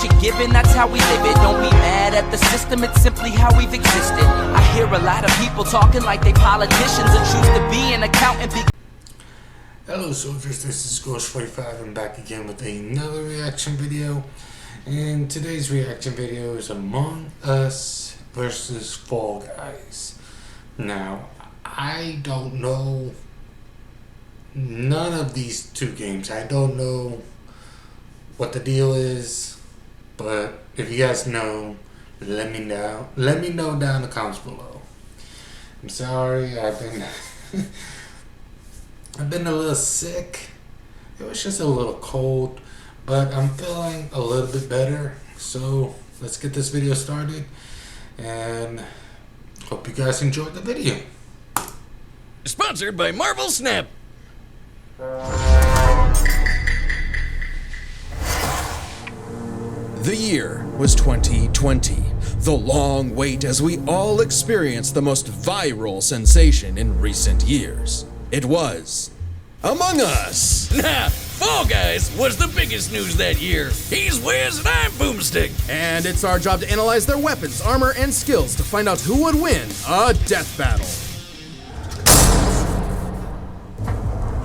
what you're given, that's how we live it. Don't be mad at the system, it's simply how we've existed. I hear a lot of people talking like they politicians and choose to be an accountant. Hello soldiers, this is Ghost45. I'm back again with another reaction video. And today's reaction video is Among Us versus Fall Guys. Now, I don't know none of these two games. I don't know what the deal is, but if you guys know, let me know. Let me know down in the comments below. I'm sorry, I've been a little sick. It was just a little cold, but I'm feeling a little bit better. So let's get this video started, and hope you guys enjoyed the video. Sponsored by Marvel Snap. The year was 2020. The long wait as we all experienced the most viral sensation in recent years. It was Among Us. Nah, Fall Guys was the biggest news that year. He's Wiz and I'm Boomstick. And it's our job to analyze their weapons, armor, and skills to find out who would win a death battle.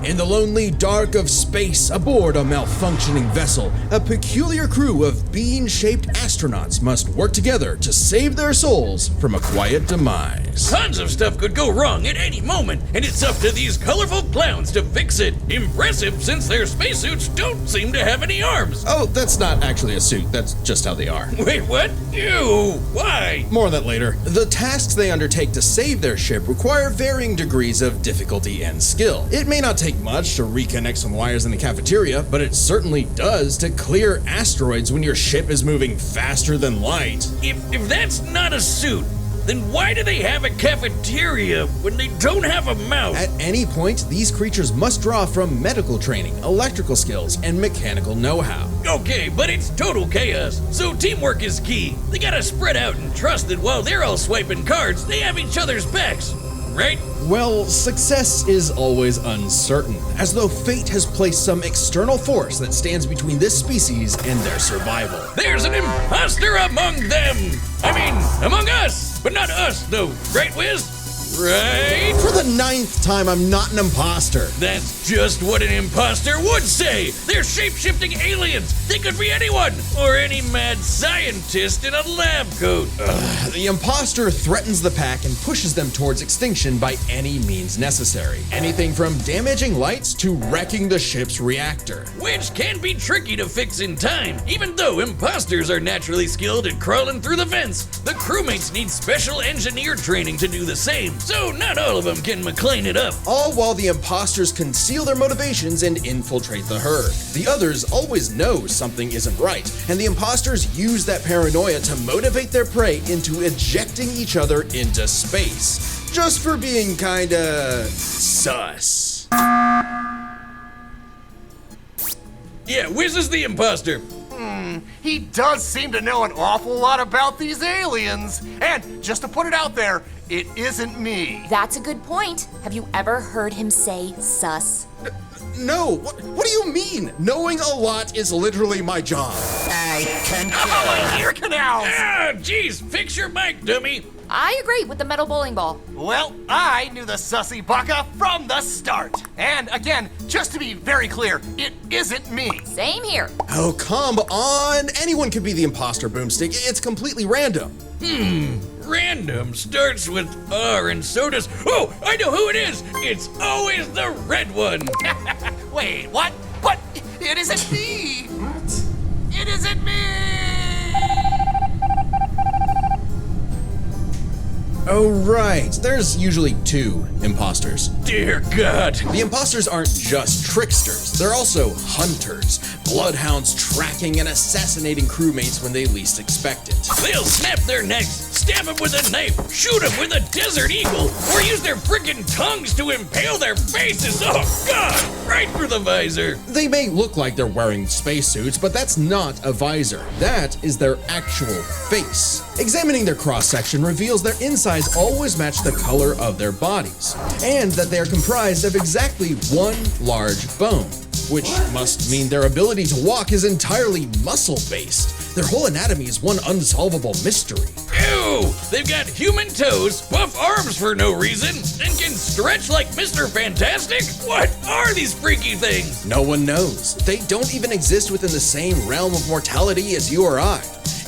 In the lonely dark of space, aboard a malfunctioning vessel, a peculiar crew of bean-shaped astronauts must work together to save their souls from a quiet demise. Tons of stuff could go wrong at any moment, and it's up to these colorful clowns to fix it. Impressive, since their spacesuits don't seem to have any arms. Oh, that's not actually a suit, that's just how they are. Wait, what? Ew, why? More on that later. The tasks they undertake to save their ship require varying degrees of difficulty and skill. It may not take much to reconnect some wires in the cafeteria, but it certainly does to clear asteroids when your ship is moving faster than light. If that's not a suit, then why do they have a cafeteria when they don't have a mouth? At any point, these creatures must draw from medical training, electrical skills, and mechanical know-how. Okay, but it's total chaos, so teamwork is key. They gotta spread out and trust that while they're all swiping cards, they have each other's backs. Right? Well, success is always uncertain, as though fate has placed some external force that stands between this species and their survival. There's an imposter among them! I mean, among us! But not us, though, right, Wiz? Right? For the 9th time, I'm not an imposter. That's just what an imposter would say. They're shape-shifting aliens. They could be anyone, or any mad scientist in a lab coat. The imposter threatens the pack and pushes them towards extinction by any means necessary. Anything from damaging lights to wrecking the ship's reactor. Which can be tricky to fix in time, even though imposters are naturally skilled at crawling through the vents. The crewmates need special engineer training to do the same. So not all of them can McLean it up. All while the imposters conceal their motivations and infiltrate the herd. The others always know something isn't right, and the imposters use that paranoia to motivate their prey into ejecting each other into space. Just for being kinda sus. Yeah, Wiz is the imposter. He does seem to know an awful lot about these aliens. And just to put it out there, it isn't me. That's a good point. Have you ever heard him say sus? No, what do you mean? Knowing a lot is literally my job. I can kill. Ear canals! Ah, jeez, fix your mic, dummy. I agree with the metal bowling ball. Well, I knew the sussy baka from the start. And again, just to be very clear, it isn't me. Same here. Oh, come on. Anyone could be the imposter, Boomstick. It's completely random. Random starts with R and so does... Oh, I know who it is. It's always the red one. Wait, what? What? It isn't me. What? It isn't me. Oh, right. There's usually 2 imposters. Dear God. The imposters aren't just tricksters. They're also hunters. Bloodhounds tracking and assassinating crewmates when they least expect it. They'll snap their necks, stab them with a knife, shoot them with a Desert Eagle, or use their frickin' tongues to impale their faces. Oh, God. Right through the visor. They may look like they're wearing spacesuits, but that's not a visor. That is their actual face. Examining their cross-section reveals their insides always match the color of their bodies, and that they are comprised of exactly one large bone, which must mean their ability to walk is entirely muscle-based. Their whole anatomy is one unsolvable mystery. Ew! They've got human toes, buff arms for no reason, and can stretch like Mr. Fantastic? What are these freaky things? No one knows. They don't even exist within the same realm of mortality as you or I.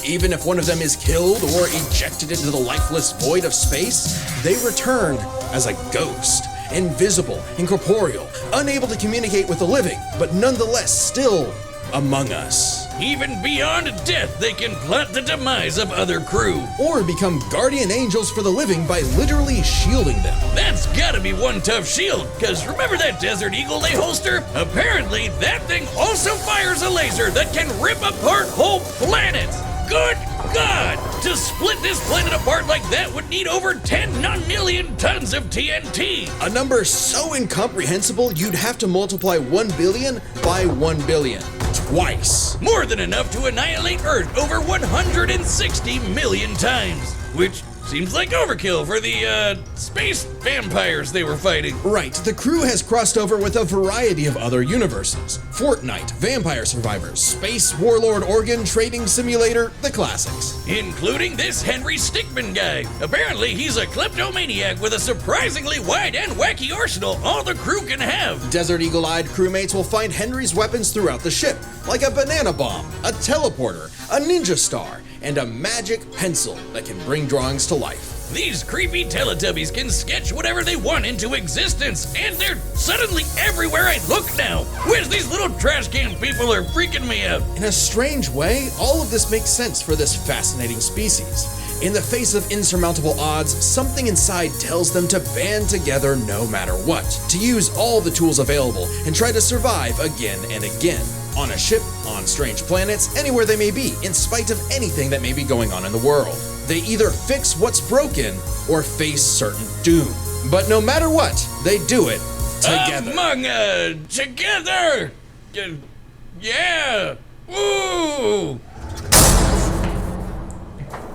Even if one of them is killed or ejected into the lifeless void of space, they return as a ghost, invisible, incorporeal, unable to communicate with the living, but nonetheless still among us. Even beyond death, they can plot the demise of other crew. Or become guardian angels for the living by literally shielding them. That's gotta be one tough shield, cause remember that Desert Eagle they holster? Apparently, that thing also fires a laser that can rip apart whole planets! Good God! To split this planet apart like that would need over 10 non-million tons of TNT! A number so incomprehensible you'd have to multiply 1 billion by 1 billion. Twice. More than enough to annihilate Earth over 160 million times, which seems like overkill for the, space vampires they were fighting. Right, the crew has crossed over with a variety of other universes. Fortnite, Vampire Survivors, Space Warlord Organ Trading Simulator, the classics. Including this Henry Stickmin guy. Apparently he's a kleptomaniac with a surprisingly wide and wacky arsenal all the crew can have. Desert Eagle-eyed crewmates will find Henry's weapons throughout the ship, like a banana bomb, a teleporter, a ninja star, and a magic pencil that can bring drawings to life. These creepy Teletubbies can sketch whatever they want into existence, and they're suddenly everywhere I look now. Where's these little trash can people are freaking me out? In a strange way, all of this makes sense for this fascinating species. In the face of insurmountable odds, something inside tells them to band together no matter what, to use all the tools available and try to survive again and again. On a ship, on strange planets, anywhere they may be, in spite of anything that may be going on in the world. They either fix what's broken or face certain doom. But no matter what, they do it together. Together! Yeah! Woo!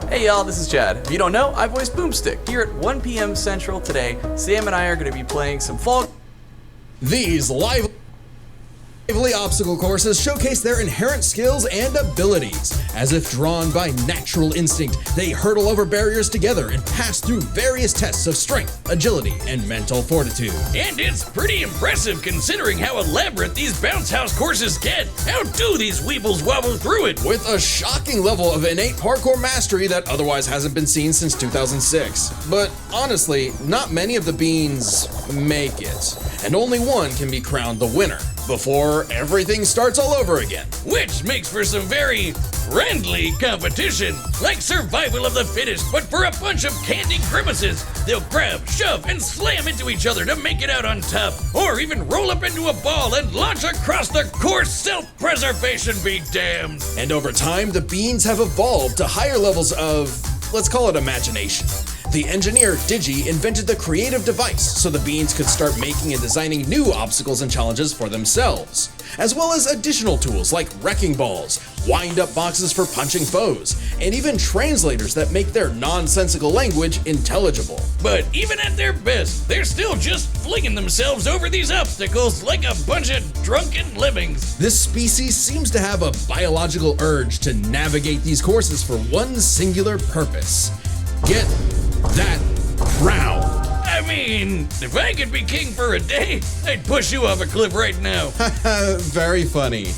Hey y'all, this is Chad. If you don't know, I voice Boomstick. Here at 1 p.m. Central today, Sam and I are going to be playing some Fall. These lively obstacle courses showcase their inherent skills and abilities. As if drawn by natural instinct, they hurdle over barriers together and pass through various tests of strength, agility, and mental fortitude. And it's pretty impressive considering how elaborate these bounce house courses get. How do these weebles wobble through it? With a shocking level of innate parkour mastery that otherwise hasn't been seen since 2006. But honestly, not many of the beans make it, and only one can be crowned the winner before everything starts all over again. Which makes for some very friendly competition, like survival of the fittest, but for a bunch of candy grimaces. They'll grab, shove, and slam into each other to make it out on top, or even roll up into a ball and launch across the course. Self-preservation be damned. And over time, the beans have evolved to higher levels of, let's call it imagination. The engineer, Digi, invented the creative device so the beans could start making and designing new obstacles and challenges for themselves, as well as additional tools like wrecking balls, wind-up boxes for punching foes, and even translators that make their nonsensical language intelligible. But even at their best, they're still just flinging themselves over these obstacles like a bunch of drunken lemmings. This species seems to have a biological urge to navigate these courses for one singular purpose: get that crown. I mean, if I could be king for a day, I'd push you off a cliff right now. Very funny.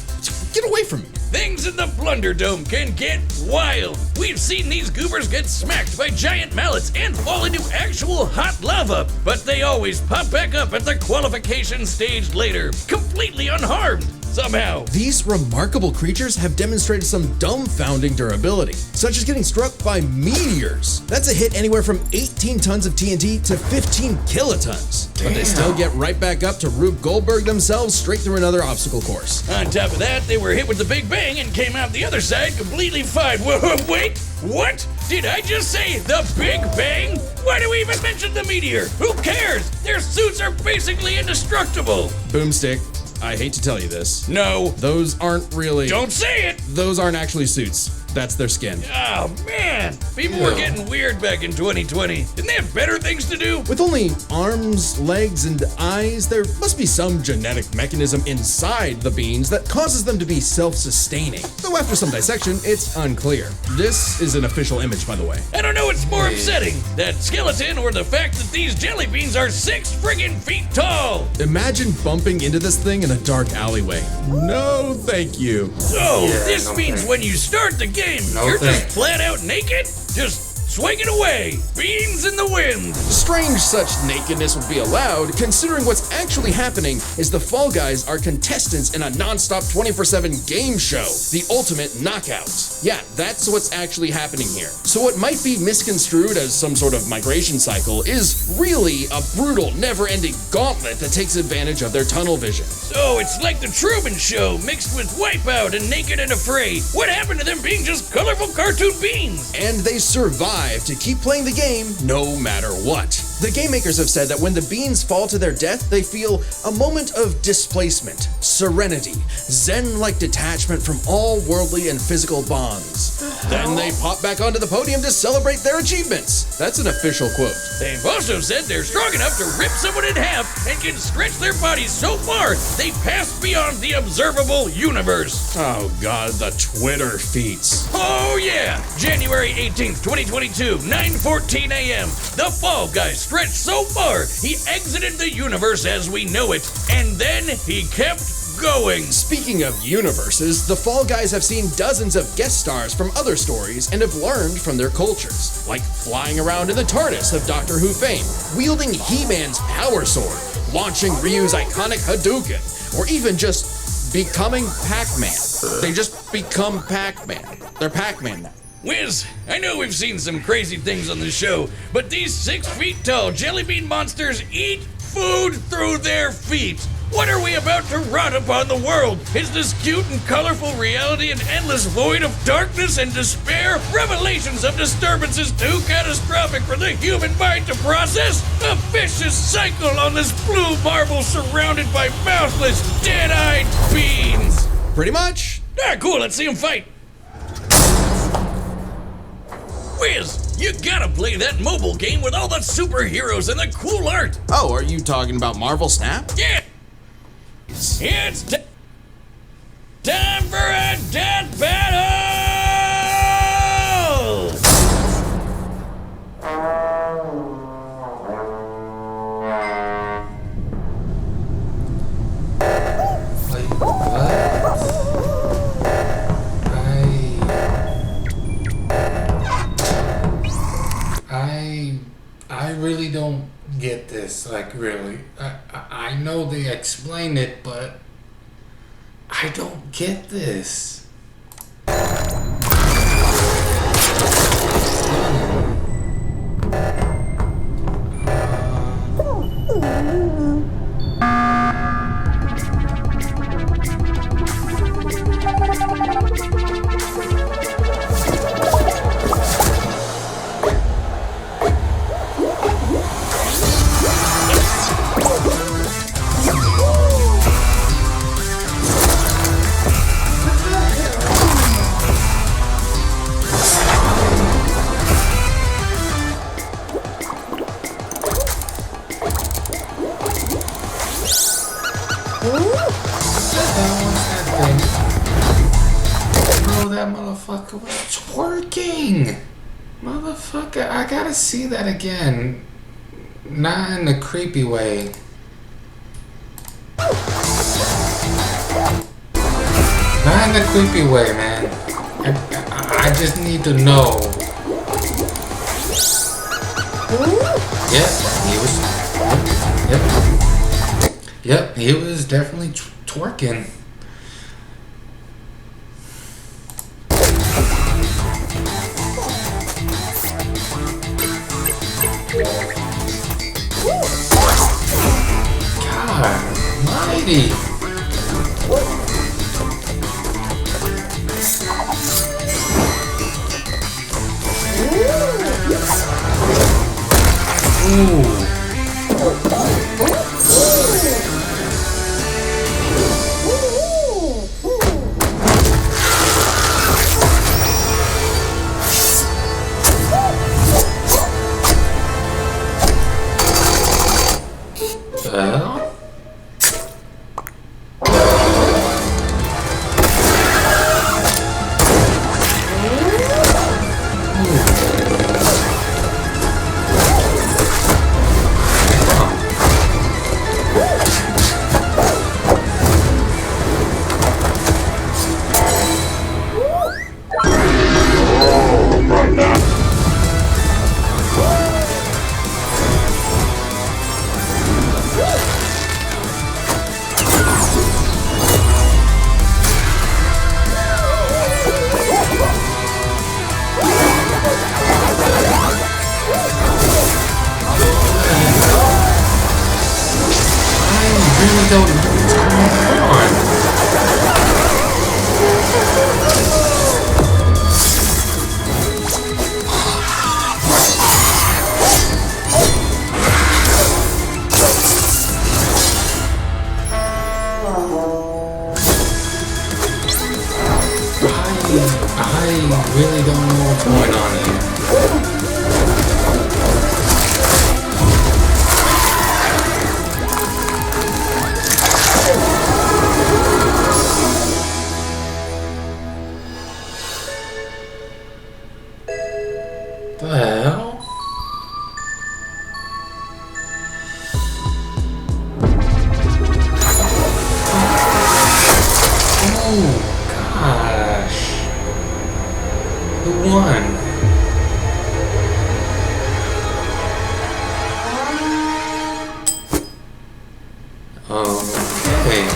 Get away from me. Things in the Plunder Dome can get wild. We've seen these goobers get smacked by giant mallets and fall into actual hot lava, but they always pop back up at the qualification stage later, completely unharmed. Somehow. These remarkable creatures have demonstrated some dumbfounding durability, such as getting struck by meteors. That's a hit anywhere from 18 tons of TNT to 15 kilotons. But they still get right back up to Rube Goldberg themselves straight through another obstacle course. On top of that, they were hit with the Big Bang and came out the other side completely fine. Wait, what? Did I just say the Big Bang? Why do we even mention the meteor? Who cares? Their suits are basically indestructible. Boomstick, I hate to tell you this. No. Those aren't really... Don't say it! Those aren't actually suits. That's their skin. Oh man, people were getting weird back in 2020. Didn't they have better things to do? With only arms, legs, and eyes, there must be some genetic mechanism inside the beans that causes them to be self-sustaining. Though after some dissection, it's unclear. This is an official image, by the way. I don't know what's more upsetting, that skeleton or the fact that these jelly beans are 6 friggin' feet tall. Imagine bumping into this thing in a dark alleyway. No, thank you. So, this means when you start the game, you're just flat out naked? Just swinging away, beans in the wind. Strange such nakedness would be allowed, considering what's actually happening is the Fall Guys are contestants in a non-stop 24/7 game show, the Ultimate Knockout. Yeah, that's what's actually happening here. So what might be misconstrued as some sort of migration cycle is really a brutal, never-ending gauntlet that takes advantage of their tunnel vision. So it's like the Truman Show mixed with Wipeout and Naked and Afraid. What happened to them being just colorful cartoon beans? And they survive to keep playing the game no matter what. The game makers have said that when the beans fall to their death, they feel a moment of displacement, serenity, zen-like detachment from all worldly and physical bonds. Then they pop back onto the podium to celebrate their achievements. That's an official quote. They've also said they're strong enough to rip someone in half and can stretch their bodies so far they pass beyond the observable universe. Oh god, the Twitter feats. Oh yeah! January 18th, 2022, 9:14 a.m. The Fall Guys stretched so far, he exited the universe as we know it, and then he kept going. Speaking of universes, the Fall Guys have seen dozens of guest stars from other stories and have learned from their cultures, like flying around in the TARDIS of Doctor Who fame, wielding He-Man's power sword, launching Ryu's iconic Hadouken, or even just becoming Pac-Man. They just become Pac-Man. They're Pac-Man now. Wiz, I know we've seen some crazy things on the show, but these 6 feet tall jelly bean monsters eat food through their feet. What are we about to rot upon the world? Is this cute and colorful reality an endless void of darkness and despair? Revelations of disturbances too catastrophic for the human mind to process? A vicious cycle on this blue marble surrounded by mouthless, dead-eyed beans. Pretty much. Ah, cool, let's see them fight. Wiz, you gotta play that mobile game with all the superheroes and the cool art. Oh, are you talking about Marvel Snap? Yeah. It's time for a death battle! Wait, what? I really don't get this, like, really. I know they explain it, but I don't get this. That motherfucker was twerking. Motherfucker, I gotta see that again. Not in a creepy way. Not in a creepy way, man. I just need to know. Yep, he was. Yep, he was definitely twerking. God almighty. Ooh. really don't know what's going on here. The hell? Oh gosh. Who won? Okay.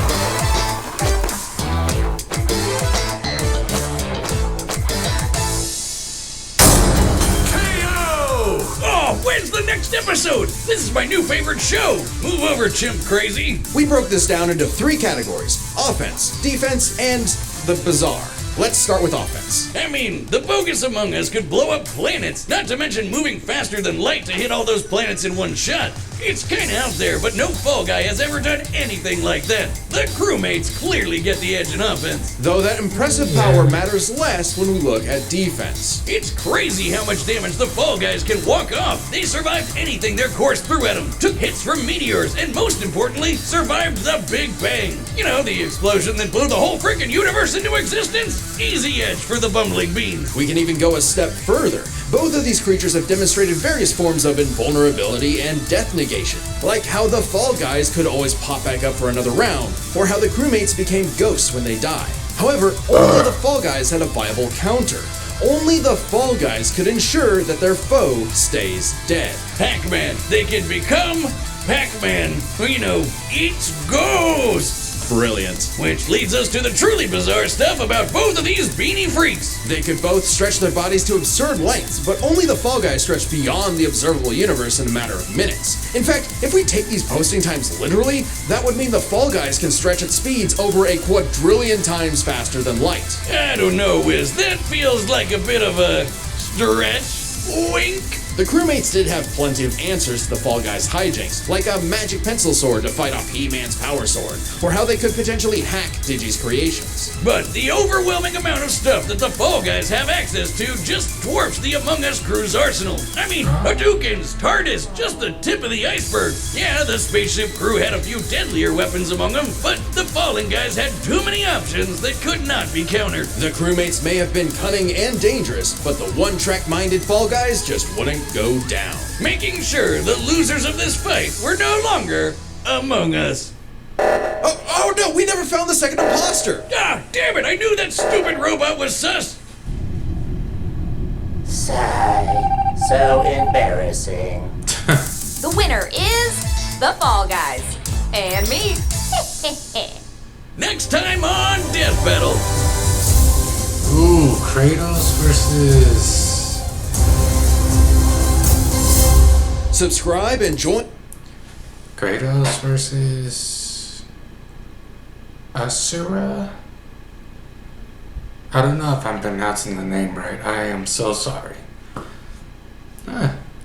Oh, when's the next episode? This is my new favorite show. Move over, Chimp Crazy. We broke this down into 3 categories: offense, defense, and the bizarre. Let's start with offense. I mean, the bogus Among Us could blow up planets, not to mention moving faster than light to hit all those planets in one shot. It's kinda out there, but no Fall Guy has ever done anything like that. The crewmates clearly get the edge in offense. Though that impressive power matters less when we look at defense. It's crazy how much damage the Fall Guys can walk off. They survived anything their course threw at them, took hits from meteors, and most importantly, survived the Big Bang. You know, the explosion that blew the whole freaking universe into existence? Easy edge for the bumbling beans. We can even go a step further. Both of these creatures have demonstrated various forms of invulnerability and death negation, like how the Fall Guys could always pop back up for another round, or how the crewmates became ghosts when they die. However, only the Fall Guys had a viable counter. Only the Fall Guys could ensure that their foe stays dead. Pac-Man, they can become Pac-Man, who, you know, eats ghosts. Brilliant. Which leads us to the truly bizarre stuff about both of these beanie freaks. They could both stretch their bodies to absurd lengths, but only the Fall Guys stretch beyond the observable universe in a matter of minutes. In fact, if we take these posting times literally, that would mean the Fall Guys can stretch at speeds over a quadrillion times faster than light. I don't know, Wiz. That feels like a bit of a stretch. Wink. The crewmates did have plenty of answers to the Fall Guys' hijinks, like a magic pencil sword to fight off He-Man's power sword, or how they could potentially hack Digi's creations. But the overwhelming amount of stuff that the Fall Guys have access to just dwarfs the Among Us crew's arsenal. I mean, Hadoukens, TARDIS, just the tip of the iceberg. Yeah, the spaceship crew had a few deadlier weapons among them, but the Fallen Guys had too many options that could not be countered. The crewmates may have been cunning and dangerous, but the one-track-minded Fall Guys just wouldn't go down. Making sure the losers of this fight were no longer Among Us. Oh no, we never found the second imposter! Ah, damn it, I knew that stupid robot was sus! Sigh. So embarrassing. The winner is the Fall Guys. And me. Next time on Death Battle. Ooh, Kratos versus... Subscribe and join... Kratos versus... Asura? I don't know if I'm pronouncing the name right. I am so sorry.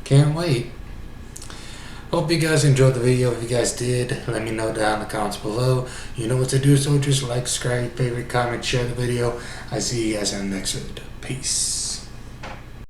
Can't wait. Hope you guys enjoyed the video. If you guys did, let me know down in the comments below. You know what to do, soldiers. Like, subscribe, favorite, comment, share the video. I see you guys in the next video. Peace.